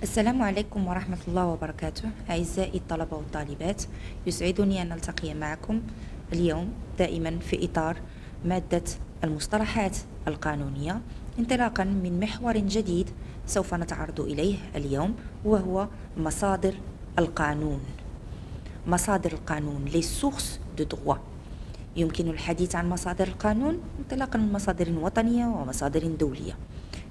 السلام عليكم ورحمة الله وبركاته. أعزائي الطلبة والطالبات، يسعدني أن نلتقي معكم اليوم دائما في إطار مادة المصطلحات القانونية، انطلاقا من محور جديد سوف نتعرض إليه اليوم، وهو مصادر القانون. مصادر القانون les sources de droit. يمكن الحديث عن مصادر القانون انطلاقا من مصادر وطنية ومصادر دولية.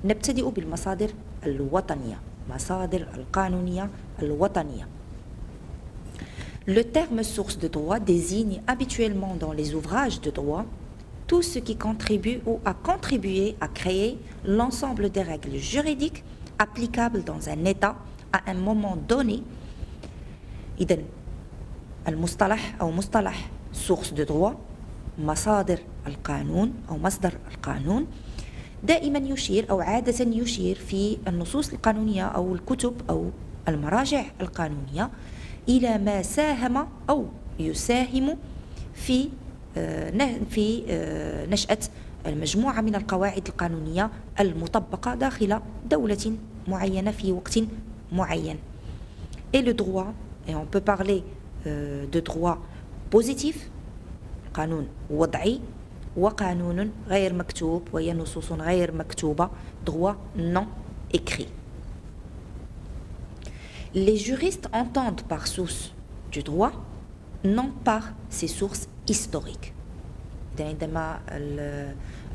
نبتدئ بالمصادر الوطنية، مصادر القانونية الوطنية. Le terme source de droit désigne habituellement dans les ouvrages de droit tout ce qui contribue ou a contribué à créer l'ensemble des règles juridiques applicables dans un État à un moment donné. إذن المصطلح أو مصطلح source de droit، مصادر القانون أو مصدر القانون، دائما يشير أو عادة يشير في النصوص القانونية أو الكتب أو المراجع القانونية إلى ما ساهم أو يساهم في نشأة المجموعة من القواعد القانونية المطبقة داخل دولة معينة في وقت معين. Et le droit, et on peut parler de droit positif، قانون وضعي، وقانون غير مكتوب وهي نصوص غير مكتوبة، droit non écrit. Les juristes entendent par source du droit non par ses sources historiques. عندما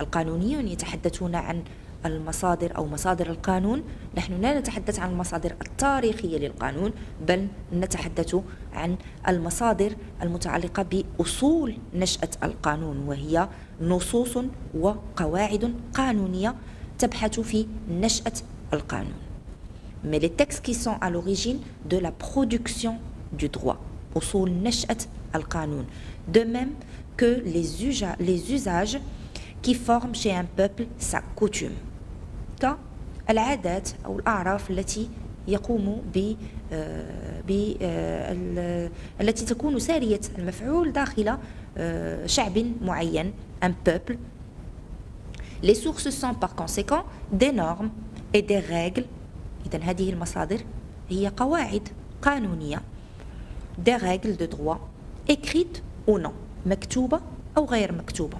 القانونيون يتحدثون عن المصادر أو مصادر القانون، نحن لا نتحدث عن المصادر التاريخية للقانون، بل نتحدث عن المصادر المتعلقة بأصول نشأة القانون، وهي نصوص وقواعد قانونية تبحث في نشأة القانون. Mais les textes qui sont à l'origine de la production du droit، أصول نشأة القانون. De même que les usages qui forment chez un peuple sa coutume، كالعادات أو الأعراف التي يقوم التي تكون سارية المفعول داخل شعب معين، un peuple. Les sources sont par conséquent des normes et des règles. إذن هذه المصادر هي قواعد قانونية، des règles de droit écrites ou non، مكتوبة أو غير مكتوبة،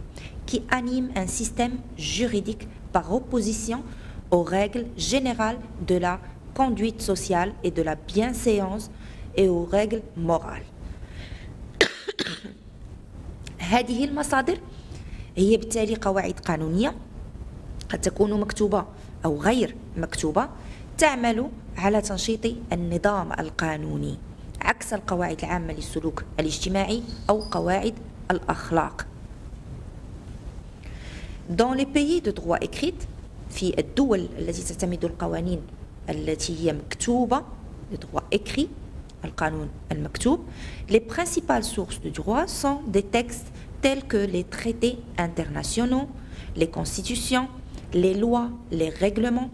qui anime un système juridique par opposition aux règles générales de la conduite sociale et de la bienséance et aux règles morales. هذه المصادر هي بالتالي قواعد قانونية قد تكون مكتوبة أو غير مكتوبة، تعمل على تنشيط النظام القانوني، عكس القواعد العامة للسلوك الاجتماعي أو قواعد الأخلاق. Dans les pays de droit écrite، في الدول التي تعتمد القوانين التي هي مكتوبة، le droit écrit، القانون المكتوب، les principales sources de droit sont des textes tels que les traités internationaux، les constitutions، les lois، les règlements.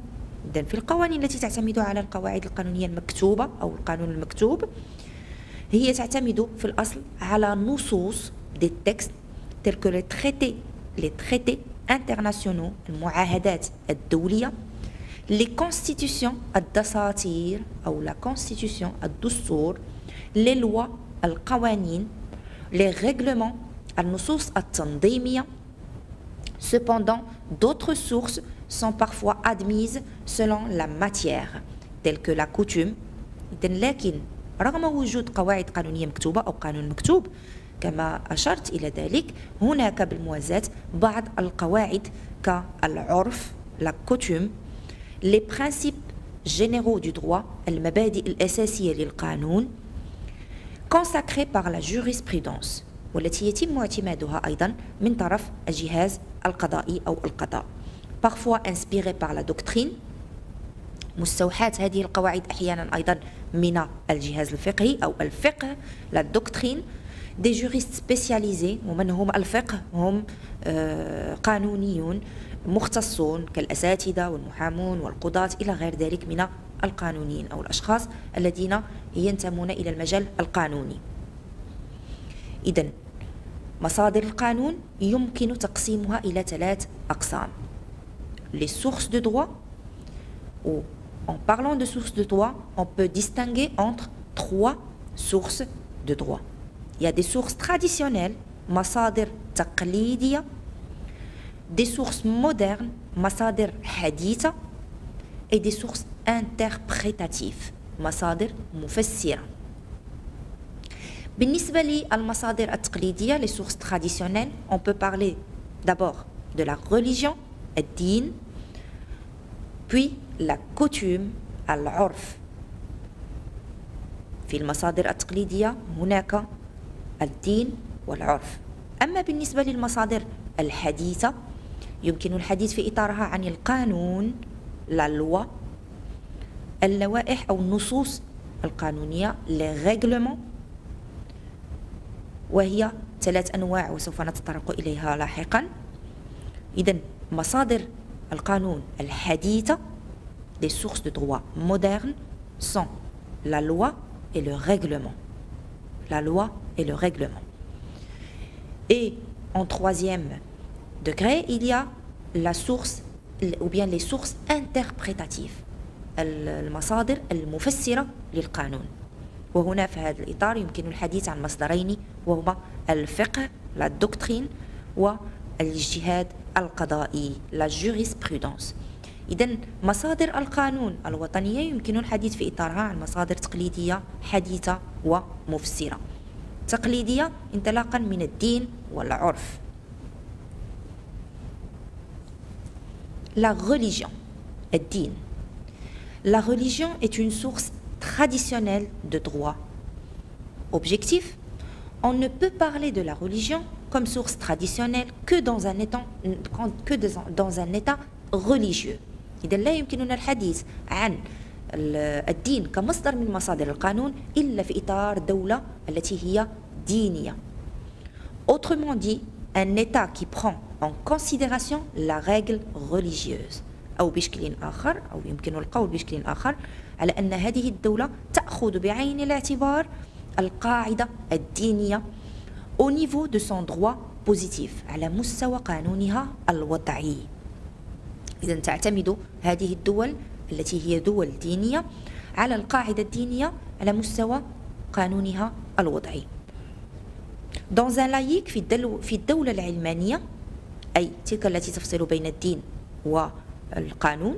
إذن في القوانين التي تعتمد على القواعد القانونية المكتوبة أو القانون المكتوب، هي تعتمد في الأصل على نصوص des textes tels que les traités internationaux، المعاهدات الدولية، les constitutions الدساتير أو la constitution الدستور، les lois القوانين، les règlements النصوص التنظيمية. Cependant, d'autres sources sont parfois admises selon la matière telle que la coutume. لكن رغم وجود قواعد قانونية مكتوبة أو قانون مكتوب كما أشرت إلى ذلك، هناك بالموازاة بعض القواعد كالعرف la coutume، les principes généraux du droit، المبادئ الأساسية للقانون، consacrés par la jurisprudence، والتي يتم اعتمادها أيضا من طرف الجهاز القضائي أو القضاء، parfois inspirés par la doctrine، مستوحاة هذه القواعد أحيانا أيضا من الجهاز الفقهي أو الفقه la doctrine. des juristes spécialisés، ومن هم الفقه هم قانونيون مختصون كالأساتذة والمحامون والقضاة إلى غير ذلك من القانونيين أو الأشخاص الذين ينتمون إلى المجال القانوني. إذن مصادر القانون يمكن تقسيمها إلى 3 أقسام: les sources de droit ou en parlant de sources de droit, on peut distinguer entre 3 sources de droit. Il y a des sources traditionnelles, masadir taqlidiya, des sources modernes, masadir haditha, et des sources interprétatives, masadir mufassira. بالنسبة للمصادر التقليدية, les sources traditionnelles, on peut parler d'abord de la religion, الدين, puis la coutume, العرف. في المصادر التقليدية هناك الدين والعرف. أما بالنسبة للمصادر الحديثة يمكن الحديث في إطارها عن القانون، la loi، اللوائح أو النصوص القانونية، les règlements، وهي 3 أنواع وسوف نتطرق إليها لاحقا. إذن مصادر القانون الحديثة, les sources de droit modernes sont la loi et le règlement. La loi et le règlement. Et en 3e degré, il y a la source ou bien les sources interprétatives, المصادر المفسرة للقانون. وهنا في هذا الإطار يمكن الحديث عن مصدرين وهما الفقه la doctrine والاجتهاد القضائي la jurisprudence. إذن مصادر القانون الوطنية يمكن الحديث في إطارها عن مصادر تقليدية حديثة ومفسرة. تقليدية انطلاقا من الدين والعرف. La religion, الدين. La religion est une source traditionnelle de droit. Objectif, on ne peut parler de la religion comme source traditionnelle que dans un état religieux. إذا لا يمكننا الحديث عن الدين كمصدر من مصادر القانون إلا في إطار دولة التي هي دينية. Autrement dit, un état qui prend en considération la règle religieuse. أو بشكل آخر أو يمكن القول بشكل آخر على أن هذه الدولة تأخذ بعين الاعتبار القاعدة الدينية au niveau de son droit positif على مستوى قانونها الوضعي. إذا تعتمد هذه الدول التي هي دول دينية على القاعدة الدينية على مستوى قانونها الوضعي. Dans un laïc في الدولة العلمانية أي تلك التي تفصل بين الدين والقانون,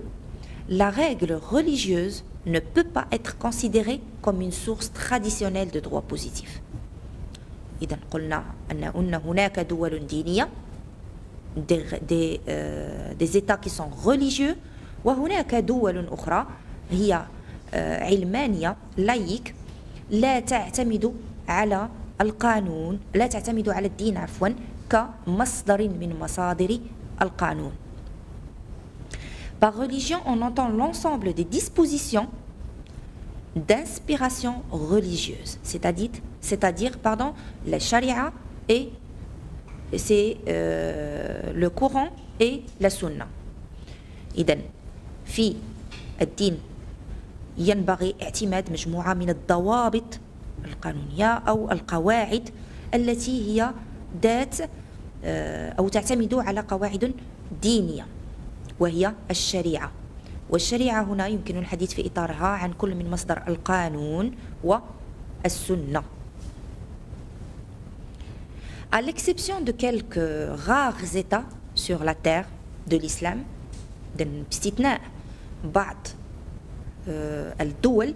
la règle religieuse ne peut pas être considérée comme une source traditionnelle de droit positif. إذا قلنا أن هناك دول دينية, des États qui sont religieux, وهناك دول أخرى هي علمانية laïque لا تعتمد على القانون, لا تعتمد على الدين عفوا كمصدر من مصادر القانون. Par religion, on entend l'ensemble des dispositions d'inspiration religieuse, c'est-à-dire la charia et c'est le Coran et la Sunna. إذن في الدين ينبغي اعتماد مجموعة من الضوابط القانونية أو القواعد التي هي ذات أو تعتمد على قواعد دينية وهي الشريعة. والشريعة هنا يمكن الحديث في إطارها عن كل من مصدر القانون والسنة. À l'exception de quelques rares États sur la terre de l'islam, باستثناء بعض الدول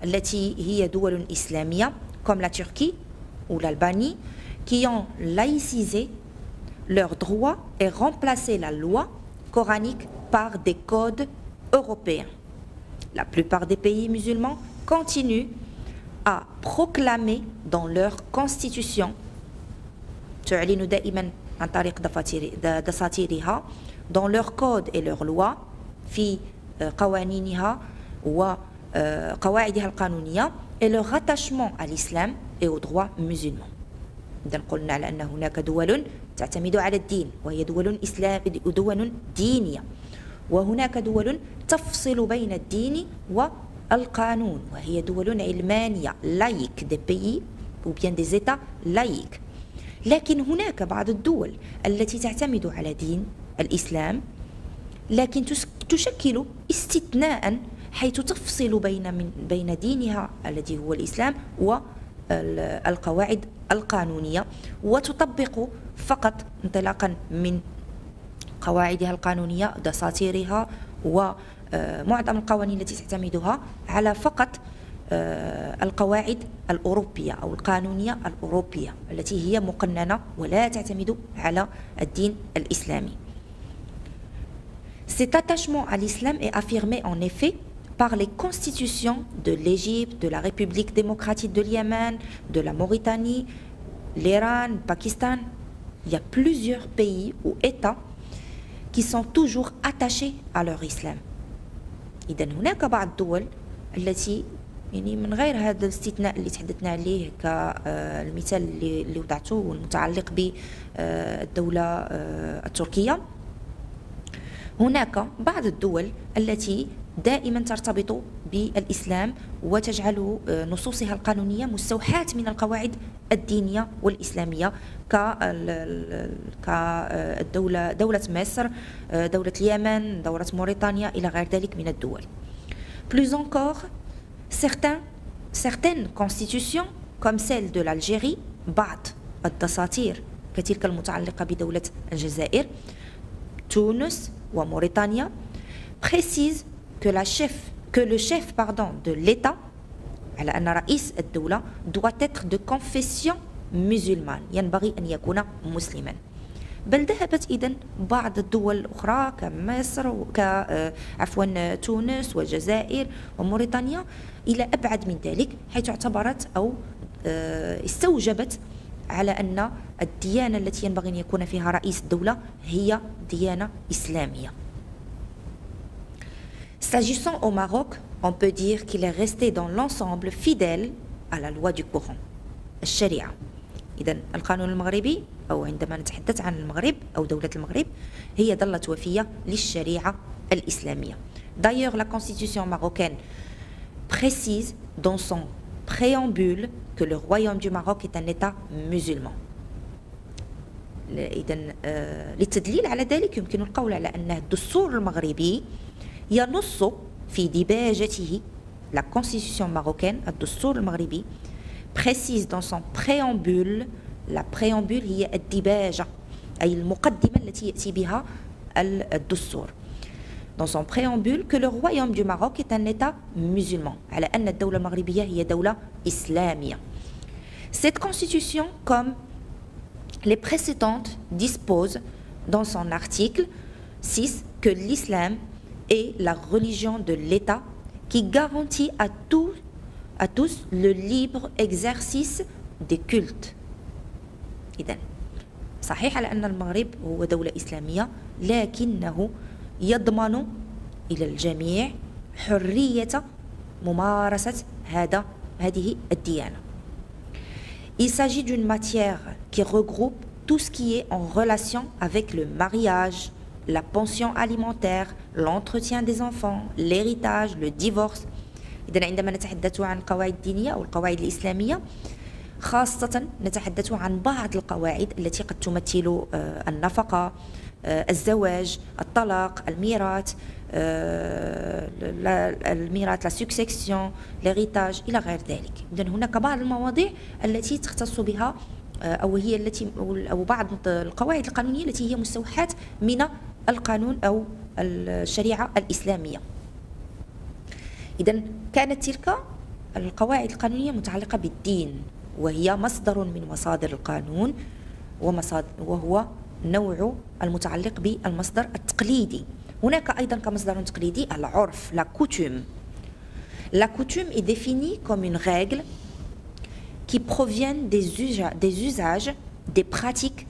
التي هي دول إسلامية comme la Turquie ou l'Albanie qui ont laïcisé leurs droits et remplacé la loi coranique par des codes européens. La plupart des pays musulmans continuent à proclamer dans leur constitution, تعلن دائما عن طريق دساتيرها, dans leurs codes et leurs lois, في قوانينها وقواعدها القانونية, et leur attachement à l'islam et aux droits musulmans. إذا قلنا على أن هناك دول تعتمد على الدين وهي دول دينية, وهناك دول تفصل بين الدين والقانون وهي دول علمانية laïque, des pays ou bien des États laïques. لكن هناك بعض الدول التي تعتمد على دين الإسلام لكن تشكل استثناء حيث تفصل بين دينها الذي هو الإسلام والقواعد القانونية، وتطبق فقط انطلاقا من قواعدها القانونية دساتيرها ومعظم القوانين التي تعتمدها على فقط القواعد الأوروبية أو القانونية الأوروبية التي هي مقننة ولا تعتمد على الدين الإسلامي. Cet attachement à l'islam est affirmé en effet par les constitutions de l'Égypte, de la République démocratique de Yémen, de la Mauritanie, l'Iran, le Pakistan. Il y a plusieurs pays ou États qui sont toujours attachés à leur islam. إذن هناك بعض الدول التي يعني من غير هذا الاستثناء اللي تحدثنا عليه كالمثال اللي وضعته والمتعلق بالدولة التركية، هناك بعض الدول التي دائما ترتبط بالإسلام وتجعل نصوصها القانونية مستوحاة من القواعد الدينية والإسلامية دولة مصر، دولة اليمن، دولة موريتانيا إلى غير ذلك من الدول. Plus encore, certaines constitutions comme celle de l'Algérie، بعض الدساتير كتلك المتعلقة بدولة الجزائر، تونس وموريتانيا، précise que le chef de l'État على أن رئيس الدولة doit être de confession musulmane، ينبغي أن يكون مسلما. بل ذهبت إذن بعض الدول الأخرى كمصر عفوا تونس والجزائر وموريتانيا إلى أبعد من ذلك، حيث اعتبرت أو استوجبت على أن الديانة التي ينبغي أن يكون فيها رئيس الدولة هي ديانة إسلامية. S'agissant au Maroc, on peut dire qu'il est resté dans l'ensemble fidèle à la loi du Coran، الشريعة. إذن القانون المغربي أو عندما نتحدث عن المغرب أو دولة المغرب هي ظلت وفية للشريعة الإسلامية. D'ailleurs, la constitution marocaine précise dans son préambule que le royaume du Maroc est un État musulman. إذن للتدليل على ذلك يمكن القول على أن الدستور المغربي ينص في ديباجته، la constitution marocaine الدستور المغربي précise dans son préambule، la préambule هي الديباجة أي المقدمة التي يأتي بها الدستور، dans son préambule que le royaume du Maroc est un État musulman، على أن الدولة المغربية هي دولة إسلامية. Cette constitution, comme les précédentes, dispose dans son article 6 que l'islam est la religion de l'État qui garantit à tous le libre exercice des cultes. إذن صحيح على أن المغرب هو دولة إسلامية، لكنه يضمن إلى الجميع حرية ممارسة هذه الديانة. Il s'agit d'une matière qui regroupe tout ce qui est en relation avec le mariage, la pension alimentaire, l'entretien des enfants, l'héritage, le divorce. إذن عندما نتحدث عن القواعد الدينية أو القواعد الإسلامية خاصة نتحدث عن بعض القواعد التي قد تمثل النفقة، الزواج، الطلاق، الميراث، لا سكسيسيون، l'héritage إلى غير ذلك. إذن هناك بعض المواضيع التي تختص بها أو هي التي أو بعض القواعد القانونية التي هي مستوحاة من القانون أو الشريعة الإسلامية. إذن كانت تلك القواعد القانونية متعلقة بالدين، وهي مصدر من مصادر القانون وهو نوع المتعلق بالمصدر التقليدي. هناك أيضا كمصدر تقليدي العرف، la coutume. La coutume est définie comme une règle qui proviennent des usages, des pratiques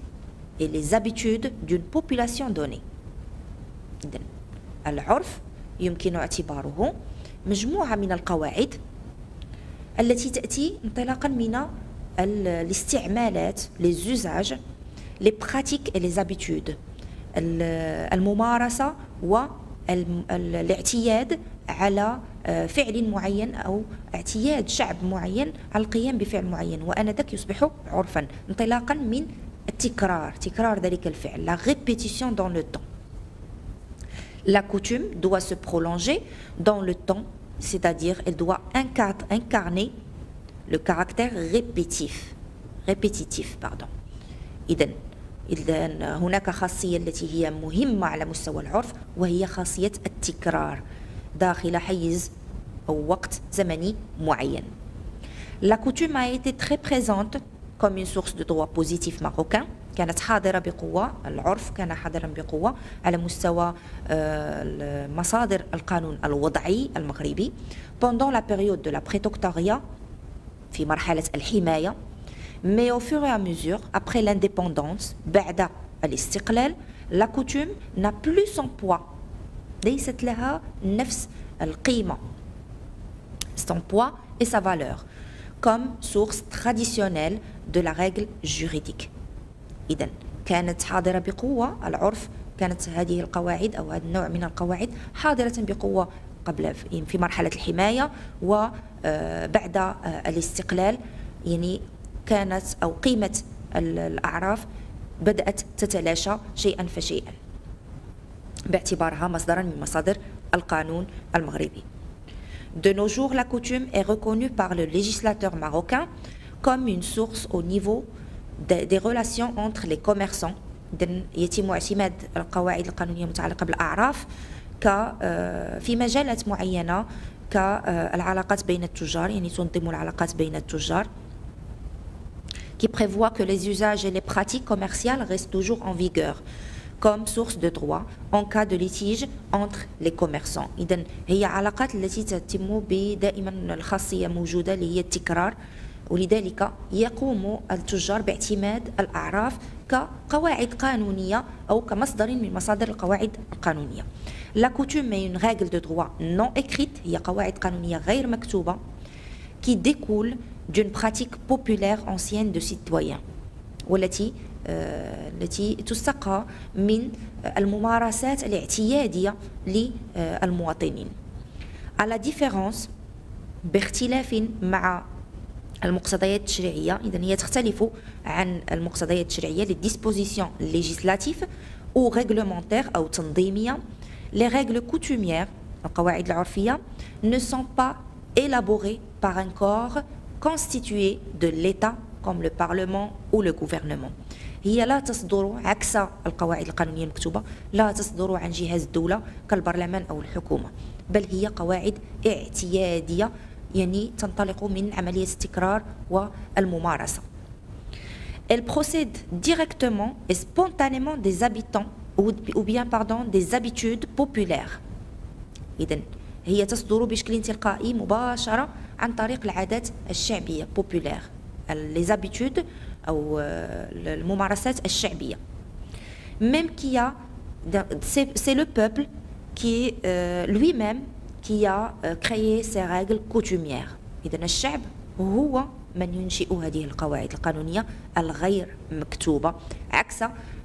et les habitudes d'une population donnée. إذن العرف يمكن اعتباره مجموعة من القواعد التي تأتي انطلاقا من الاستعمالات، les usages، les pratiques et les habitudes، الممارسة والاعتياد على فعل معين أو اعتياد شعب معين على القيام بفعل معين، وآنذاك يصبح عرفا انطلاقا من تكرار ذلك الفعل، la répétition dans le temps. La coutume doit se prolonger dans le temps c'est-à-dire elle doit incarner le caractère répétitif. إذن هناك خاصية التي هي مهمة على مستوى العرف وهي خاصية التكرار داخل حيز أو وقت زمني معين. La coutume a été très présente comme une source de droit positif marocain. كانت حاضرة بقوة، العرف كان حاضرا بقوة على مستوى مصادر القانون الوضعي المغربي pendant la période de la prétoctariat في مرحلة الحماية. Mais au fur et à mesure, après l'indépendance, بعد الاستقلال, la coutume n'a plus son poids. ليست لها نفس القيمة. Son poids et sa valeur comme source traditionnelle de la règle juridique. إذن كانت حاضرة بقوة العرف، كانت هذه القواعد أو هذا النوع من القواعد حاضرة بقوة قبل في مرحلة الحماية وبعد الاستقلال، يعني كانت أو قيمة الأعراف بدأت تتلاشى شيئا فشيئا باعتبارها مصدرا من مصادر القانون المغربي. De nos jours, la coutume est reconnue par le législateur marocain comme une source au niveau des relations entre les commerçants. يتم اعتماد القواعد القانونية المتعلقة بالأعراف في مجالات معينة كالعلاقات بين التجار، يعني تنظم العلاقات بين التجار qui prévoit que les usages et les pratiques commerciales restent toujours en vigueur comme source de droit en cas de litige entre les commerçants. إذن هي علاقات التي تتم بدائما الخاصية موجودة اللي هي التكرار، ولذلك يقوم التجار باعتماد الأعراف كقواعد قانونية أو كمصدر من مصادر القواعد القانونية. La coutume est une règle de droit non écrite، هي قواعد قانونية غير مكتوبة qui découle d'une pratique populaire ancienne de citoyens والتي تستقى من الممارسات الاعتيادية للمواطنين. على différence باختلاف مع المقتضيات التشريعية، إذن هي تختلف عن المقتضيات التشريعية les dispositions législatives ou réglementaires أو تنظيمية. Les règles coutumières القواعد العرفية ne sont pas élaborées par un corps constitué de l'État comme le Parlement ou le gouvernement. هي لا تصدر عكس القواعد القانونية المكتوبة، لا تصدر عن جهاز الدولة كالبرلمان أو الحكومة، بل هي قواعد اعتيادية يعني تنطلق من عملية التكرار والممارسة. Elle procède directement et spontanément des habitants ou bien des habitudes populaires. إذن هي تصدر بشكل تلقائي مباشرة عن طريق العادات الشعبية populaire les habitudes أو الممارسات الشعبية. Même qui a c'est le peuple qui lui-même qui a créé ces règles coutumières. إذن الشعب هو من ينشئ هذه القواعد القانونية الغير مكتوبة عكس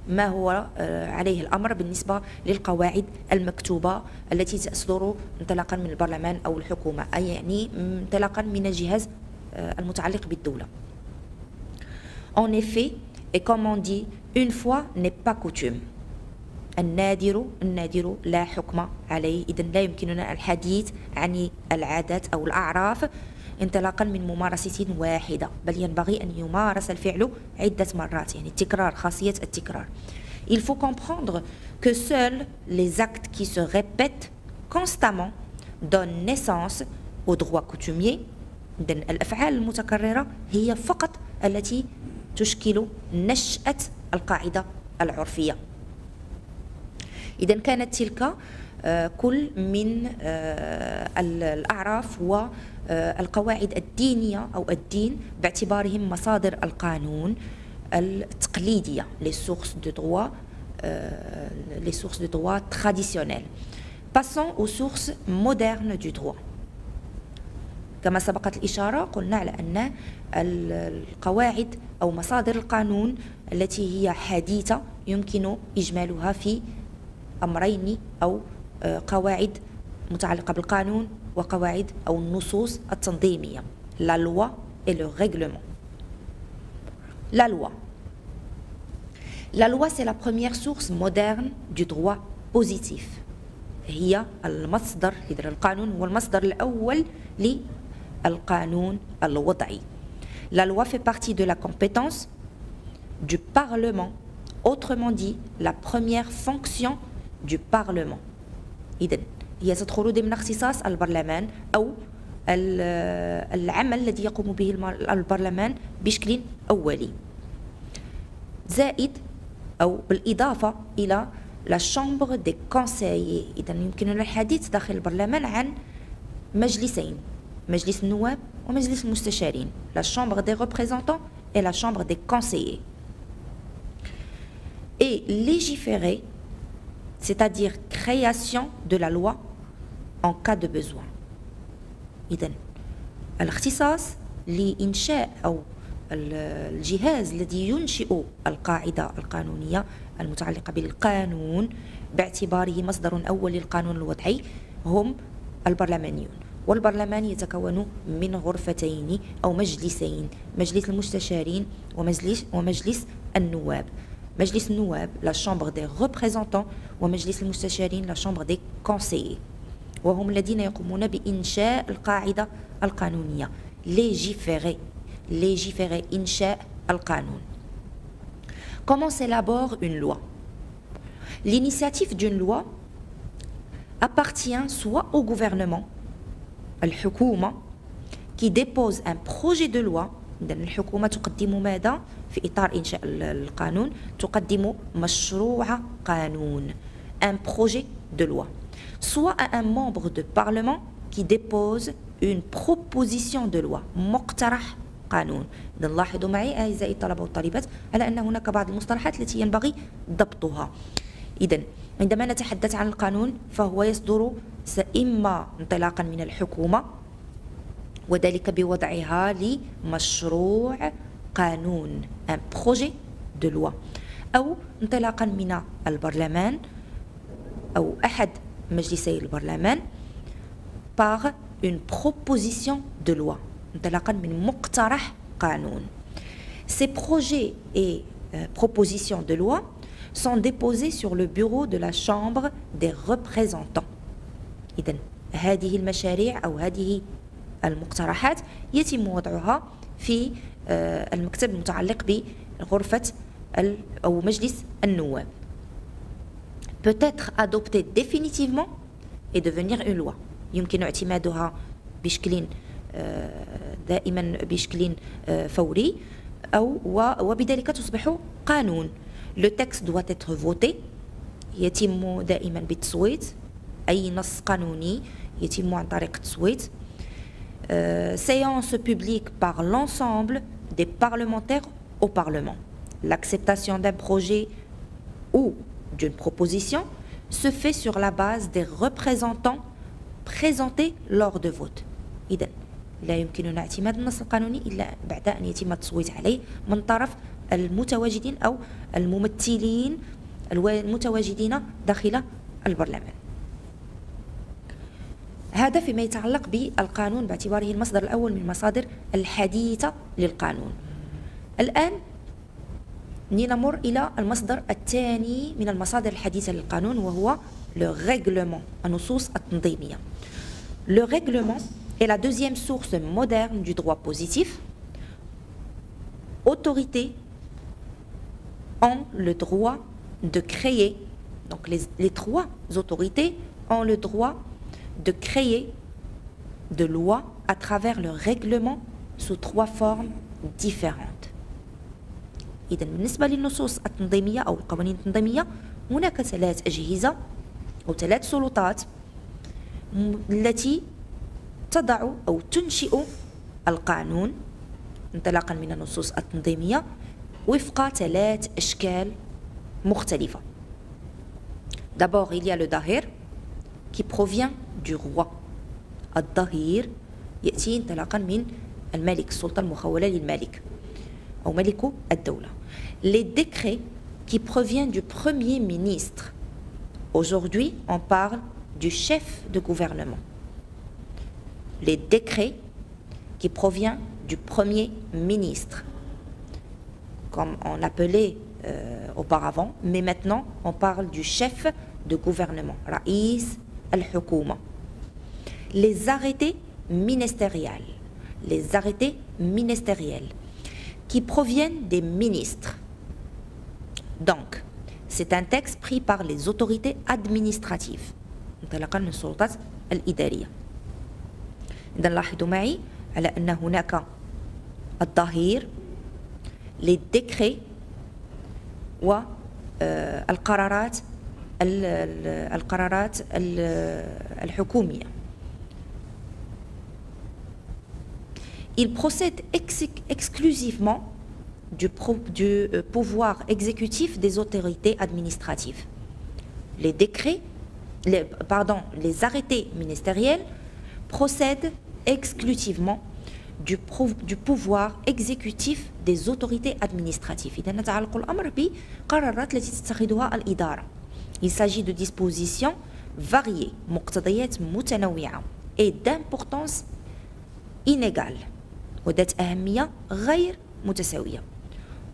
ما هو عليه الأمر بالنسبة للقواعد المكتوبة التي تصدر انطلاقا من البرلمان أو الحكومة، أي يعني انطلاقا من الجهاز المتعلق بالدولة. En effet, et comme on dit, une fois n'est pas coutume. النادر لا حكم عليه. إذن لا يمكننا الحديث عن العادات أو الأعراف انطلاقا من ممارسة واحدة، بل ينبغي أن يمارس الفعل عدة مرات، يعني التكرار، خاصية التكرار. Il faut comprendre que seuls les actes qui se répètent constamment donnent naissance au droit coutumier. إذن الأفعال المتكررة هي فقط التي تشكل نشأة القاعدة العرفية. إذن كانت تلك كل من الأعراف والقواعد الدينية أو الدين باعتبارهم مصادر القانون التقليدية les sources de droit traditionnelles. Passons aux sources modernes du droit. كما سبقت الإشارة قلنا على أن القواعد أو مصادر القانون التي هي حديثة يمكن إجمالها في أمرين أو قواعد متعلقة بالقانون وقواعد أو النصوص التنظيمية la loi et le règlement. La loi c'est la première source moderne du droit positif. هي المصدر، إذا القانون هو المصدر الأول للقانون الوضعي. La loi fait partie de la compétence du Parlement. Autrement dit, la première fonction du Parlement. إذن هي تدخل ضمن اختصاص البرلمان أو العمل الذي يقوم به البرلمان بشكل أولي. زائد أو بالإضافة إلى la chambre des conseillers. إذن يمكننا الحديث داخل البرلمان عن مجلسين، مجلس النواب ومجلس المستشارين. La chambre des représentants et la chambre des conseillers. Et légiférer, c'est-à-dire création de la loi en cas de besoin. إذن الاختصاص لإنشاء أو الجهاز الذي ينشئ القاعدة القانونية المتعلقة بالقانون باعتباره مصدر أول للقانون الوضعي هم البرلمانيون. والبرلمان يتكون من غرفتين أو مجلسين، مجلس المستشارين ومجلس النواب. مجلس النواب la chambre des représentants ومجلس المستشارين la chambre des conseillers، وهم الذين يقومون بإنشاء القاعدة القانونية. légiférer إنشاء القانون. Comment s'élabore une loi? L'initiative d'une loi appartient soit au gouvernement الحكومة qui dépose un projet de loi. إذن الحكومة تقدم ماذا؟ في إطار إنشاء القانون تقدم مشروع قانون un projet de loi. Soit à un membre de parlement qui dépose une proposition de loi مقترح قانون. إذن لاحظوا معي أعزائي الطلبة والطالبات على أن هناك بعض المصطلحات التي ينبغي ضبطها. إذن عندما نتحدث عن القانون فهو يصدر إما انطلاقا من الحكومة وذلك بوضعها لمشروع قانون un projet de loi، أو انطلاقا من البرلمان أو أحد مجلسي البرلمان par une proposition de loi انطلاقا من مقترح قانون. Ces projets et propositions de loi sont déposés sur le bureau de la Chambre des représentants. إذن هذه المشاريع أو هذه المقترحات يتم وضعها في المكتب المتعلق بغرفة أو مجلس النواب. Peut être adoptée définitivement et devenir une loi. يمكن اعتمادها بشكل دائما بشكل فوري أو وبذلك تصبح قانون. Le texte doit être voté. يتم دائما بالتصويت. أي نص قانوني يتم عن طريق التصويت. Séance publique par l'ensemble des parlementaires au Parlement. L'acceptation d'un projet ou d'une proposition se fait sur la base des représentants présentés lors de vote. إذن لا يمكننا اعتماد النص القانوني إلا بعد أن يتم التصويت عليه من طرف المتواجدين أو الممثلين المتواجدين داخل البرلمان. هذا فيما يتعلق بالقانون باعتباره المصدر الأول من المصادر الحديثة للقانون. الآن نمر إلى المصدر الثاني من المصادر الحديثة للقانون وهو le règlement، النصوص التنظيمية. Le règlement est la deuxième source moderne du droit positif. Autorités ont le droit de créer, donc les trois autorités ont le droit de créer de lois à travers le règlement sous trois formes différentes. إذن بالنسبة للنصوص التنظيمية أو القوانين التنظيمية هناك ثلاث أجهزة أو ثلاث سلطات التي تضع أو تنشئ القانون انطلاقا من النصوص التنظيمية وفق ثلاث أشكال مختلفة. D'abord, il y a le dahir qui provient du roi. الظهير يأتي انطلاقا من الملك، السلطة المخولة للملك أو ملك الدولة. Les décrets qui proviennent du premier ministre. Aujourd'hui, on parle du chef de gouvernement. Les décrets qui proviennent du premier ministre, comme on l'appelait auparavant, mais maintenant on parle du chef de gouvernement, Raïs الحكومة. Les arrêtés ministériels qui proviennent des ministres. Donc, c'est un texte pris par les autorités administratives انطلاقا من السلطات الإدارية. إذا لاحظوا معي على أن هناك الظهير les décrets والقرارات الحكومية. Il procède exclusivement du pouvoir exécutif des autorités administratives. Les arrêtés ministériels procèdent exclusivement du pouvoir exécutif des autorités administratives. إذا نتعلق الأمر بقرارات التي تتخذها الإدارة. Il s'agit de dispositions variées, مقتضيات متنوعة et d'importance inégale وذات أهمية غير متساوية.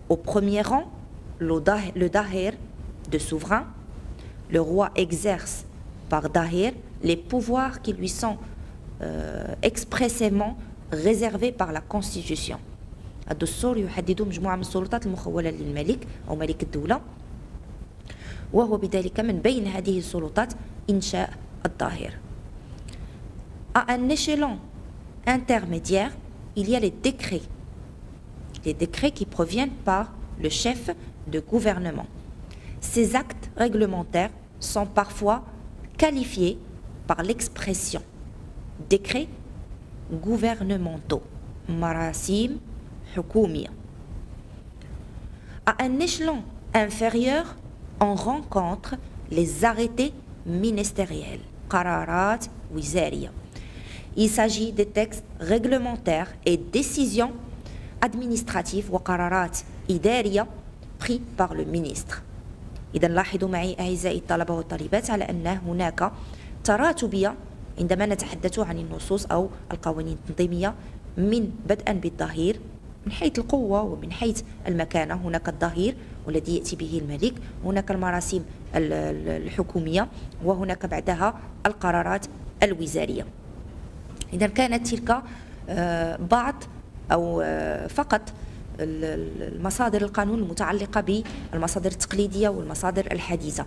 Au premier rang, le dahir de souverain. Le roi exerce par dahir les pouvoirs qui lui sont expressément réservés par la Constitution. الدستور يحدد مجموعة من السلطات المخولة للملك أو ملك الدولة، وهو بذلك من بين هذه السلطات إنشاء الظاهر. À un échelon intermédiaire, il y a les décrets qui proviennent par le chef de gouvernement. Ces actes réglementaires sont parfois qualifiés par l'expression décrets gouvernementaux, marasim hukoumia. À un échelon inférieur, on rencontre les arrêtés ministériels, qararat wizariya. Il s'agit des textes réglementaires et décisions administratives wa qararat idariya pris par le ministre. إذا لاحظوا معي أعزائي الطلبة والطالبات على أن هناك تراتبية عندما نتحدث عن النصوص أو القوانين التنظيمية من بدءا بالظهير من حيث القوة ومن حيث المكانة. هناك الظهير والذي يأتي به الملك، هناك المراسيم الحكومية، وهناك بعدها القرارات الوزارية. إذا كانت تلك بعض أو فقط المصادر القانون المتعلقة بالمصادر التقليدية والمصادر الحديثة.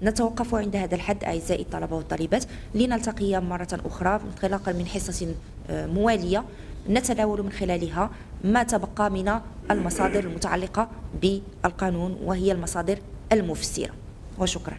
نتوقف عند هذا الحد أعزائي الطلبة والطالبات، لنلتقي مرة أخرى انطلاقا من حصة موالية نتناول من خلالها ما تبقى من المصادر المتعلقة بالقانون وهي المصادر المفسرة. وشكرا.